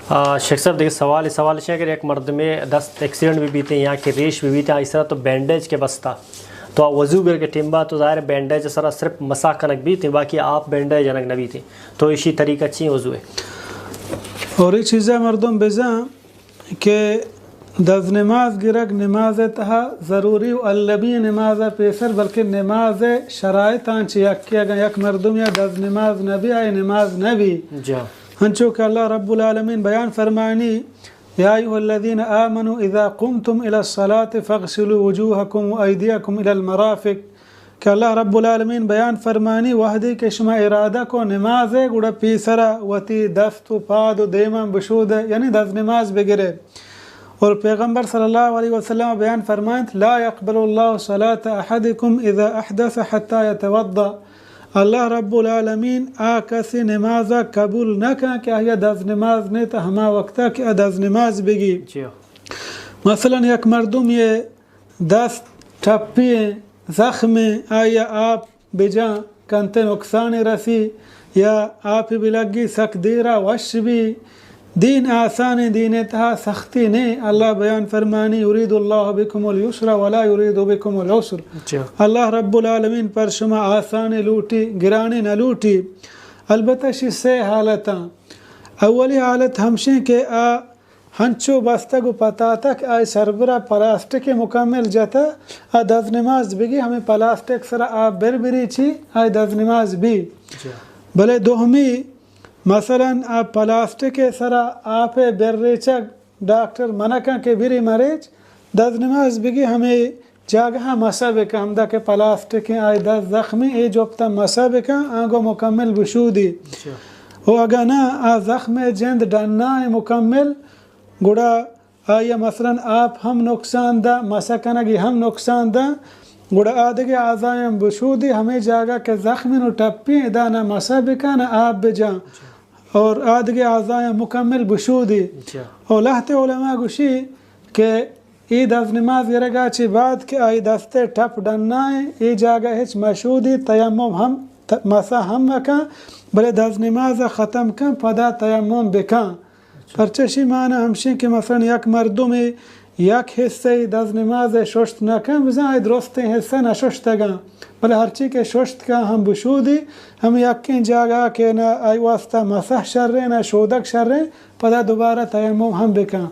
شیخ صاحب دیکھیں سوال ہے کہ ایک مرد میں 10 ایکسیڈنٹ بھی بیتے ہیں یہاں کے ریش بھی بیتے ہیں اس طرح تو بینڈیج کے بستا تو وضو کر کے ٹمبا تو ظاہر بینڈیج سرا صرف مسا کنک بھی تھے باقی آپ بینڈیج انک نہ بھی تھے تو اسی طریقہ چی وضو ہے اور یہ چیزیں مردم بزاں کہ دز نماز گرگ نماز تہا ضروری و اللبی نماز پیسر بلکہ نماز شرائط آنچ یک مردم یا دز نماز نبی آئے نماز نبی ہنچو کہ اللہ رب العالمین بیان فرمانی یا ایھا الذین آمنوا اذا قمتم الى الصلاة فاغسلوا وجوہکم و ایدیکم الى المرافق کہ اللہ رب العالمین بیان فرمانی وحدی کہ شما ارادہ کو نماز گوڑا پیسرا وتی دست و پاد و دیمن بشود یعنی دز نماز بگرے اور پیغمبر صلی اللہ علیہ وسلم بیان فرمائیں لا يقبل اللہ صلاة احدکم اذا احدث حتی یتوضا اللہ رب العالمین کسی نمازہ قبول نہ کہا کہ آیا دز نماز نہیں تو ہما وقتا کہ دز نماز بگی مثلا یک مردم یہ دست ٹھپییں زخمیں آیا آپ بجاں کنتے نقصان رسی یا آپ بھی لگی سک دیرہ وش بھی دین آسان دین تہا سختی نہیں اللہ بیان فرمانی یرید اللہ بکم اليسر ولا یرید بکم العسر اللہ رب العالمین پر شما آسان لوٹی گرانی نہ لوٹی البتہ سے حالتاں اولی حالت ہمشیں کہ ہنچو بستگو پتا تک آئی سربرہ پلاسٹک مکمل جاتا دز نماز بگی ہمیں پلاسٹک سرا آپ بری چی آئی دز نماز بھی بلے دوہمی مثلا آپ پلاسٹک سرا آپ برریچک ڈاکٹر منکا کے بری مریض دز نماز بگی ہمیں جاگہ مسا بکا ہمدہ کے پلاسٹک آئی دز زخمی ای جوبتا مسا بکا آنگو مکمل بشودی و اگر نا زخم جند ڈننا مکمل گوڑا آیا مثلا آپ ہم نقصان دا مسا کنگی ہم نقصان دا گوڑا آدھگی آزائیم بشودی ہمیں جاگہ کہ زخمی نو ٹپی دا نا مسا بکا نا آپ بجاں اور آدھگی آزائیم مکمل بشودی اور لہت علماء گوشی کہ ای دز نماز گرگا چی بعد کہ آئی دستے ٹپ ڈنائیں ای جاگہ ہچ مشودی تیمم ہم مسا ہم مکاں بلے دز نماز ختم کن پدا تیمم بکاں پرچشی معنی ہمشیں کہ مثلا یک مردم یک حصے دز نماز ششت نہ کن بزن آئی درستے حصہ نہ ششتگاں بلے ہرچی کے ششت کا ہم بشودی ہم یقین جاگا کہ نہ آئی واسطہ مسح شر رہے نہ شودک شر رہے پدا دوبارہ تیمم ہم بکاں